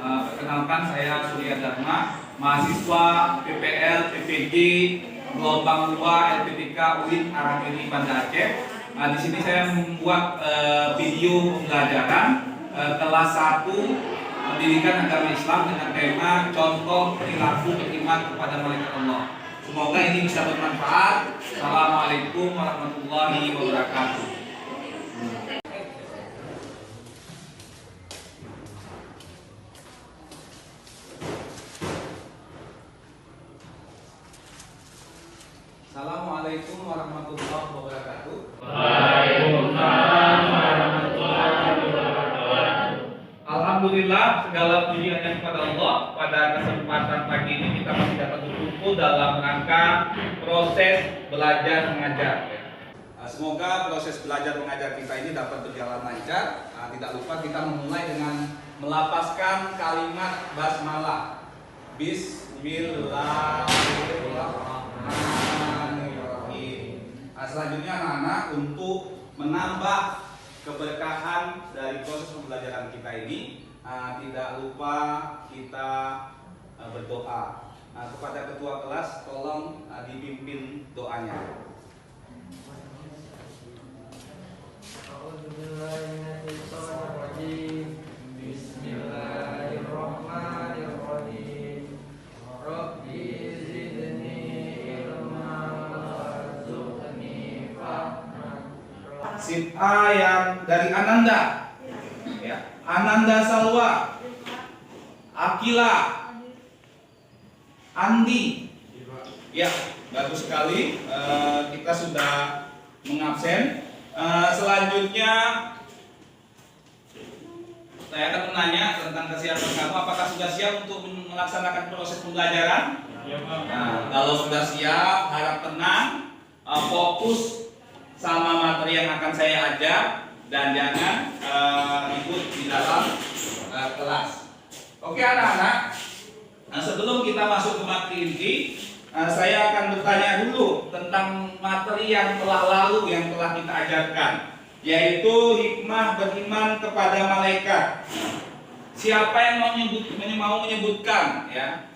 Perkenalkan saya Surya Dharma, mahasiswa PPL PPG Gelombang 2 LPTK UIN Arahkiri Banda Aceh. Di sini saya membuat video pembelajaran kelas 1 Pendidikan Agama Islam dengan tema contoh perilaku beriman kepada malaikat Allah. Semoga ini bisa bermanfaat. Assalamualaikum warahmatullahi wabarakatuh. Assalamualaikum warahmatullahi wabarakatuh. Waalaikumsalam warahmatullahi wabarakatuh. Alhamdulillah, segala puji hanya kepada Allah. Pada kesempatan pagi ini kita masih dapat berkumpul dalam rangka proses belajar mengajar. Semoga proses belajar mengajar kita ini dapat berjalan lancar. Tidak lupa kita memulai dengan melapaskan kalimat basmalah. Bismillahirrahmanirrahim. Selanjutnya anak-anak untuk menambah keberkahan dari proses pembelajaran kita ini, tidak lupa kita berdoa. Kepada ketua kelas tolong dipimpin doanya. Bismillahirrahmanirrahim. Rabbi zidni ilma warzuqni fahman. Sip A yang dari Ananda, ya. Ananda Salwa, Akila, Andi, ya, bagus sekali. Kita sudah mengabsen. Selanjutnya saya akan menanya tentang kesiapan kamu. Apakah sudah siap untuk melaksanakan proses pembelajaran? Nah, kalau sudah siap, harap tenang, fokus sama materi yang akan saya ajar dan jangan ikut di dalam kelas. Oke anak-anak, sebelum kita masuk ke materi inti, saya akan bertanya dulu tentang materi yang telah lalu yang telah kita ajarkan, yaitu hikmah beriman kepada malaikat. Siapa yang mau menyebutkan, ya?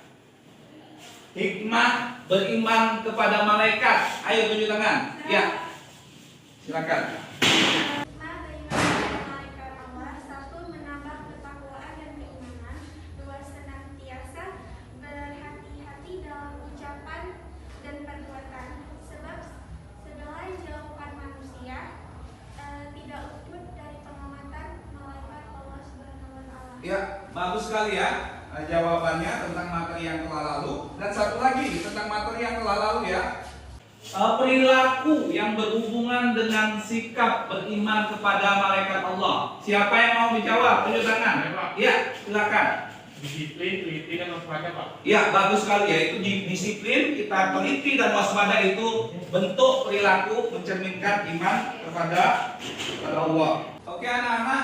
Hikmah beriman kepada malaikat. Ayo tunjuk tangan. Ya. Silakan. Hikmah beriman kepada malaikat Allah, 1. Menambah ketakwaan dan keimanan. 2. Senantiasa berhati-hati dalam ucapan dan perbuatan, sebab segala yang dilakukan manusia tidak luput dari pengamatan malaikat Allah Subhanahu wa Ta'ala. Ya, bagus sekali ya jawabannya tentang materi yang telah lalu. Dan satu lagi tentang materi yang telah lalu ya. Perilaku yang berhubungan dengan sikap beriman kepada malaikat Allah. Siapa yang mau menjawab? Tunjuk tangan. Ya, silakan. Disiplin, teliti dan waspada, Pak. Ya, bagus sekali ya. Itu disiplin, kita teliti dan waspada itu bentuk perilaku mencerminkan iman kepada Allah. Oke anak-anak,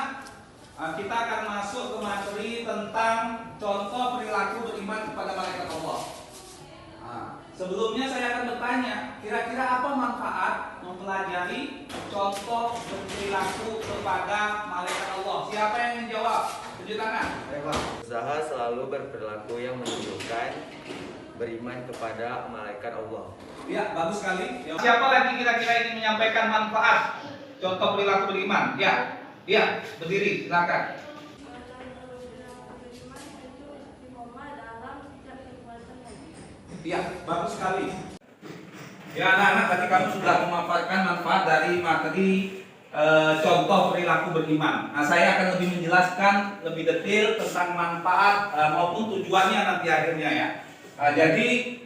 kita akan masuk ke materi tentang contoh perilaku beriman kepada malaikat Allah. Sebelumnya saya akan bertanya, kira-kira apa manfaat mempelajari contoh perilaku kepada malaikat Allah? Siapa yang menjawab? Tunjuk tangan. Usaha selalu berperilaku yang menunjukkan beriman kepada malaikat Allah. Ya, bagus sekali. Siapa lagi kira-kira ingin menyampaikan manfaat contoh perilaku beriman? Ya, ya, berdiri, silakan. Ya, bagus sekali. Ya anak-anak, tadi kami sudah memaparkan manfaat dari materi contoh perilaku beriman. Saya akan lebih menjelaskan lebih detail tentang manfaat maupun tujuannya nanti akhirnya ya. Jadi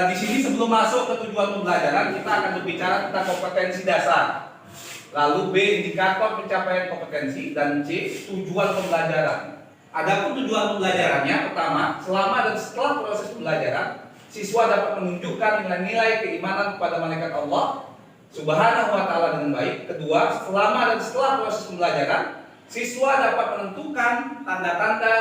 di sini sebelum masuk ke tujuan pembelajaran kita akan berbicara tentang kompetensi dasar. Lalu B, indikator pencapaian kompetensi, dan C, tujuan pembelajaran. Adapun tujuan pembelajarannya, pertama, selama dan setelah proses pembelajaran, siswa dapat menunjukkan nilai-nilai keimanan kepada malaikat Allah Subhanahu wa Ta'ala dengan baik. Kedua, selama dan setelah proses pembelajaran, siswa dapat menentukan tanda-tanda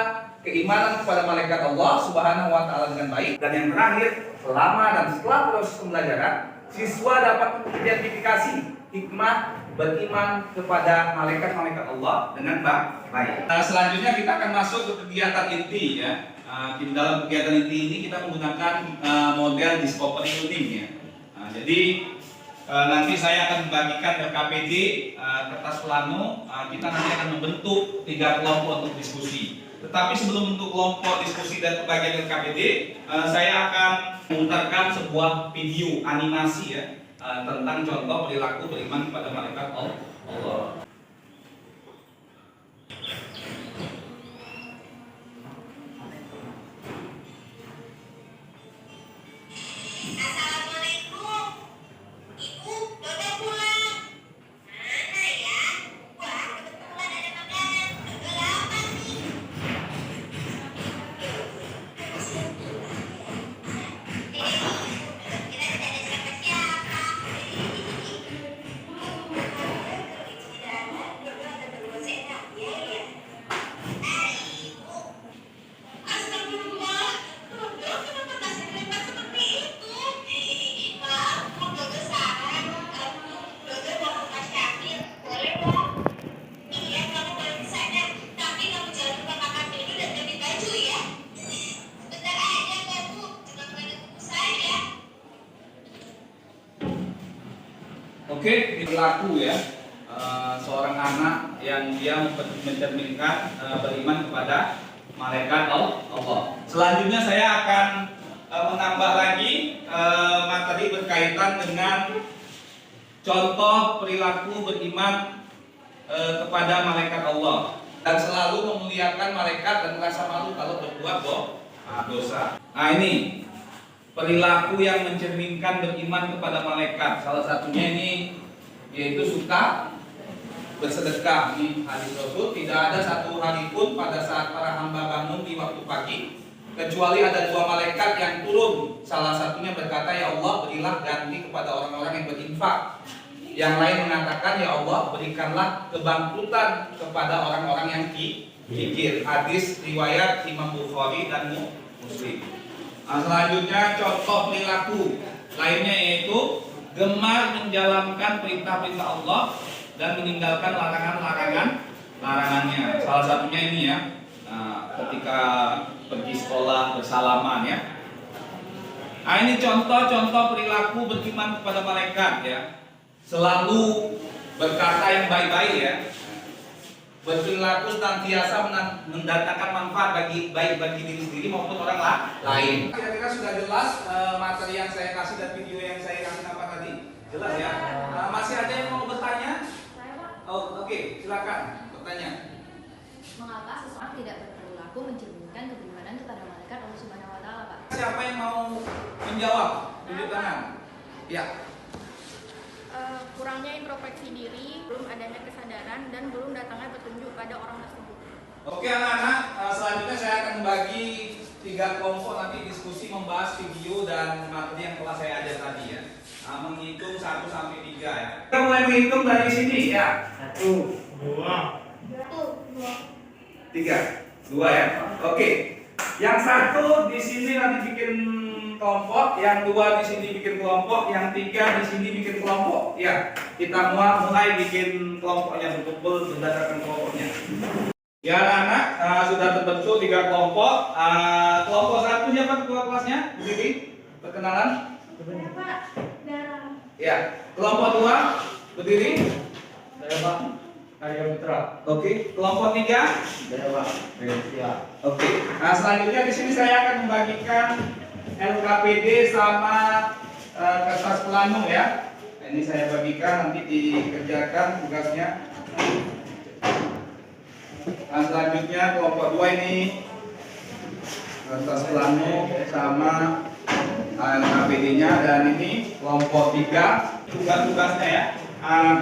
keimanan kepada malaikat Allah Subhanahu wa Ta'ala dengan baik. Dan yang terakhir, selama dan setelah proses pembelajaran, siswa dapat mengidentifikasi hikmah beriman kepada malaikat-malaikat Allah dengan baik. Selanjutnya kita akan masuk ke kegiatan inti ya. Di dalam kegiatan inti ini kita menggunakan model discovery learning ya. Jadi nanti saya akan membagikan RKPD, kertas plano, kita nanti akan membentuk 3 kelompok untuk diskusi. Tetapi sebelum bentuk kelompok diskusi dan pembagian RKPD, saya akan memutarkan sebuah video animasi ya tentang contoh perilaku beriman kepada malaikat Allah. Assalamualaikum. Ibu, Dodo pulang. Mana ya? Wah, kebetulan ada makanan. Dodo lapar nih. Kira tidak ada siapa-siapa. Dodo ada berbuat enak. Ya, ya. Ibu. Astagfirullah. Dodo, kenapa tasnya kelihatan seperti itu? Maaf, Dodo salah. Dodo mau ke Mas Syakir. Boleh dong? Iya, kamu boleh ke sana. Tapi kamu jangan lupa makan dulu dan ganti baju ya. Sebentar aja kok, Bu. Cuma bukan tunggu saya. Oke, perilaku ya seorang anak yang dia mencerminkan beriman kepada malaikat Allah. Selanjutnya saya akan menambah lagi materi berkaitan dengan contoh perilaku beriman kepada malaikat Allah dan selalu memuliakan malaikat dan merasa malu kalau berbuat dosa. Nah ini perilaku yang mencerminkan beriman kepada malaikat. Salah satunya ini yaitu suka bersedekah. Di hadis Rasul tidak ada satu hari pun pada saat para hamba bangun di waktu pagi kecuali ada 2 malaikat yang turun. Salah satunya berkata, ya Allah, berilah ganti kepada orang-orang yang berinfak. Yang lain mengatakan, ya Allah, berikanlah kebangkrutan kepada orang-orang yang kikir. Hadis riwayat Imam Bukhari dan Muslim. Selanjutnya contoh perilaku lainnya yaitu gemar menjalankan perintah-perintah Allah dan meninggalkan larangannya. Salah satunya ini ya, ketika pergi sekolah bersalaman ya. Nah ini contoh-contoh perilaku beriman kepada malaikat ya. Selalu berkata yang baik-baik ya. Berperilaku senantiasa mendatangkan manfaat baik bagi diri sendiri maupun orang lain. Kira-kira sudah jelas materi yang saya kasih dan video yang saya kasih apa tadi? Jelas ya? Masih ada yang mau bertanya? Oh, oke, silakan bertanya. Mengapa seseorang tidak berperilaku mencerminkan keberimanan kepada malaikat Allah Subhanahu wa taala, Pak? Siapa yang mau menjawab? Tunjuk tangan. Ya. Kurangnya introspeksi diri, belum adanya kesadaran, dan belum datangnya petunjuk pada orang tersebut. Oke anak-anak, selanjutnya saya akan membagi 3 kelompok nanti diskusi membahas video dan materi yang telah saya ajar tadi ya. Menghitung 1 sampai 3 ya. Kita mulai menghitung dari sini ya. 1, 2, 3, 2 ya. Oke. Yang 1 di sini nanti bikin kelompok, yang 2 di sini bikin kelompok, yang 3 di sini bikin kelompok. Ya, kita mulai bikin kelompoknya betul-betul berdasarkan kelompoknya. Ya anak, sudah terbentuk 3 kelompok. Kelompok 1 siapa ketua kelasnya? Bu Bibi, perkenalan. Ya, kelompok 2 berdiri. Saya Pak, Arya Putra. Oke, kelompok 3. Saya Pak, Resia. Oke. Nah, selanjutnya di sini saya akan membagikan LKPD sama kertas plano ya. Ini saya bagikan nanti dikerjakan tugasnya. Nah, selanjutnya kelompok 2 ini kertas plano sama LKPD-nya, dan ini kelompok 3 tugas-tugasnya ya.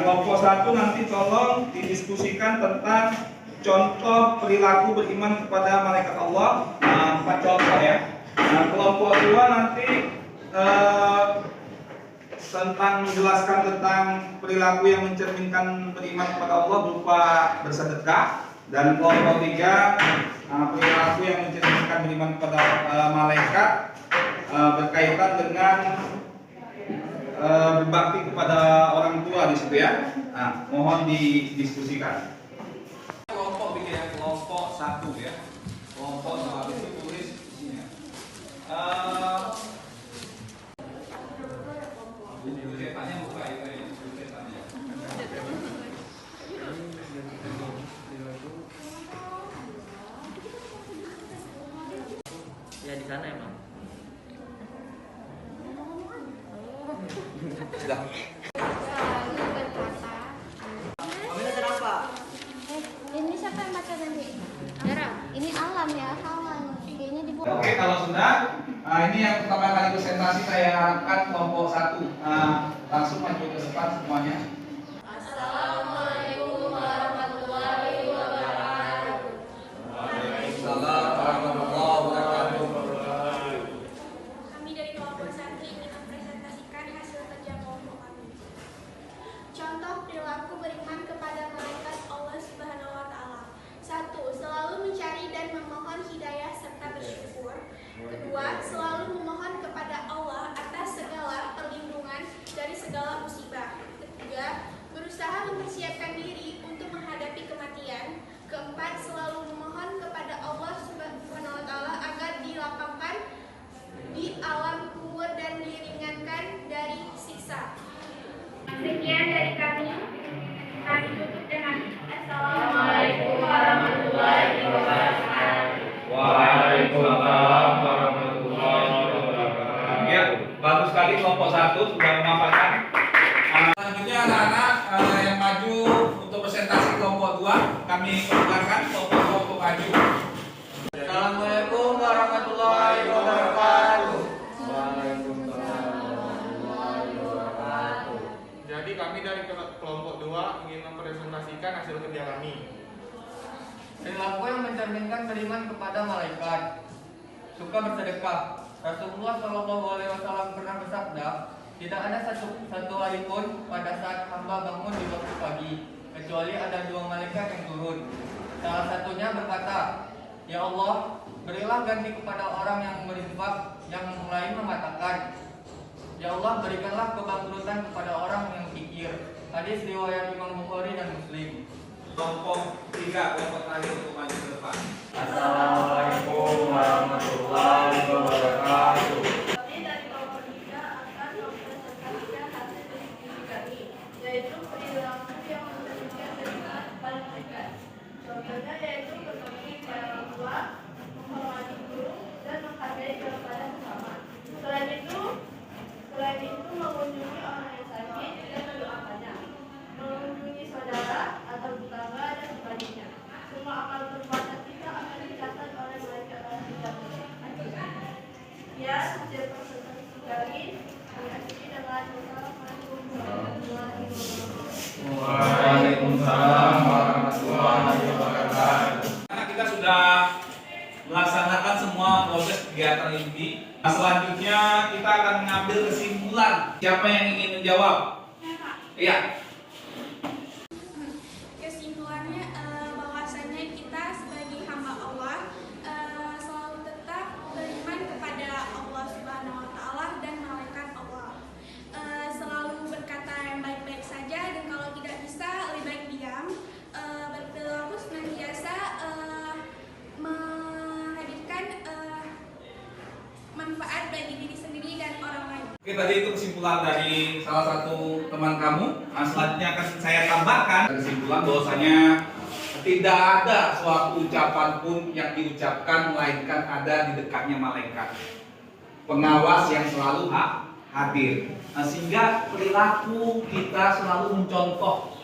Kelompok 1 nanti tolong didiskusikan tentang contoh perilaku beriman kepada malaikat Allah. 4 contoh ya. Kelompok 2 nanti tentang menjelaskan tentang perilaku yang mencerminkan beriman kepada Allah berupa bersedekah, dan kelompok 3 perilaku yang mencerminkan beriman kepada malaikat berkaitan dengan berbakti kepada orang tua di situ ya. Nah, mohon didiskusikan. Kelompok bikin ya, kelompok 1 ya. Kelompok 2 itu tulis isinya. Tanya buka itu ya. Ya di sana emang. Sudah. Selalu berkata, Amina sedang apa? ini siapa yang baca tadi? Ini alam ya, alam. Kayaknya dibuat. Oke, kalau sudah, ini yang pertama kali presentasi saya harapkan kelompok 1. Langsung maju ke depan semuanya. Assalamualaikum warahmatullahi wabarakatuh. Waalaikumsalam warahmatullahi wabarakatuh. Kami dari kelompok 1 ingin mempresentasikan hasil kerja kelompok kami. Contoh perilaku beriman kepada malaikat Allah Subhanahu wa taala. 1. Selalu mencari dan memohon hidayah serta bersyukur. 2. Selalu memohon kepada Allah atas segala perlindungan dari segala musibah. 3. Berusaha mempersiapkan diri untuk menghadapi kematian. 4. Selalu memohon kepada Allah Subhanahu wa taala agar dilapangkan di alam kubur dan diringankan dari siksa. Sekian dari kami. Kami tutup dengan Assalamualaikum warahmatullahi wabarakatuh. Waalaikumsalam warahmatullahi wabarakatuh. Ya, bagus sekali kelompok 1 sudah memaparkan. Selanjutnya anak-anak yang maju untuk presentasi kelompok 2, kami persilakan kelompok 2 untuk maju. Assalamualaikum warahmatullahi wabarakatuh. Jadi kami dari kelompok 2 ingin mempresentasikan hasil kerja kami. Perilaku yang mencerminkan beriman kepada malaikat. Suka bersedekah. Rasulullah SAW pernah bersabda, tidak ada satu hari pun pada saat hamba bangun di waktu pagi, kecuali ada 2 malaikat yang turun. Salah satunya berkata, Ya Allah, berilah ganti kepada orang yang berinfak. Yang lain mengatakan, Ya Allah, berikanlah kebangkrutan kepada orang yang pikir. Hadis riwayat Imam Bukhari dan Muslim. Kelompok 3, kelompok terakhir untuk maju ke depan. Assalamualaikum warahmatullahi wabarakatuh. Kami dari kelompok 3 akan mempresentasikan hasil diskusi kami, yaitu perilaku yang mencerminkan beriman kepada malaikat. Contohnya yaitu berbakti kepada orang tua, menghormati guru, dan menghargai kepada sesama. Selain itu mengunjungi orang yang sakit dan mendoakannya, mengunjungi saudara atau tetangga dan sebagainya. Semua amal perbuatan kita akan dicatat oleh malaikat Allah. Ya, hasil presentasi kami mengakhiri dengan Assalamualaikum warahmatullahi wabarakatuh. Waalaikumsalam warahmatullahi wabarakatuh. Karena kita sudah melaksanakan semua proses kegiatan inti. Nah, selanjutnya kita akan mengambil kesimpulan. Siapa yang ingin menjawab? Iya. Kesimpulannya bahwasanya kita sebagai hamba Allah selalu tetap beriman kepada Allah Subhanahu wa taala dan malaikat Allah. Selalu berkata yang baik-baik saja, dan kalau tidak bisa lebih baik diam. Berperilaku senantiasa menghadirkan manfaat bagi diri sendiri dan orang lain. Oke, tadi itu kesimpulan dari salah satu teman kamu. Nah, selanjutnya akan saya tambahkan kesimpulan bahwasanya tidak ada suatu ucapan pun yang diucapkan melainkan ada di dekatnya malaikat pengawas yang selalu hadir. Nah, sehingga perilaku kita selalu mencontoh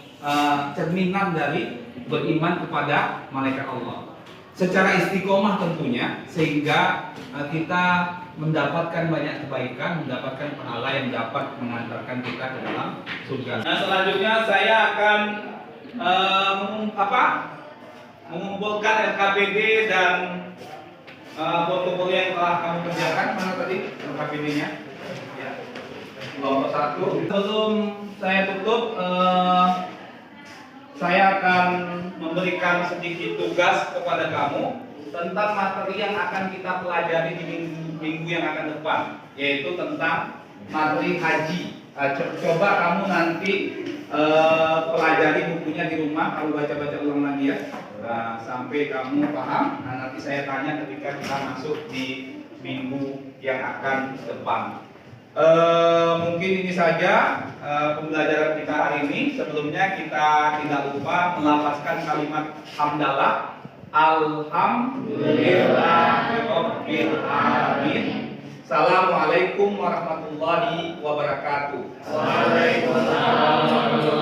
cerminan dari beriman kepada malaikat Allah. Secara istiqomah tentunya, sehingga kita mendapatkan banyak kebaikan, mendapatkan pahala yang dapat mengantarkan kita ke dalam surga. Nah, selanjutnya saya akan mengumpulkan RKPD dan portofolio yang telah kamu kerjakan. Mana tadi RKPD-nya? Ya. Kelompok 1. Sebelum saya tutup, saya akan memberikan sedikit tugas kepada kamu tentang materi yang akan kita pelajari di minggu yang akan depan, yaitu tentang materi haji. Coba kamu nanti pelajari bukunya di rumah, kamu baca-baca ulang lagi ya. Sampai kamu paham. Nah, nanti saya tanya ketika kita masuk di minggu yang akan depan. Mungkin ini saja pembelajaran kita hari ini. Sebelumnya kita tidak lupa melafazkan kalimat hamdalah. Alhamdulillahirabbil alamin. Assalamualaikum warahmatullahi wabarakatuh. Waalaikumsalam warahmatullahi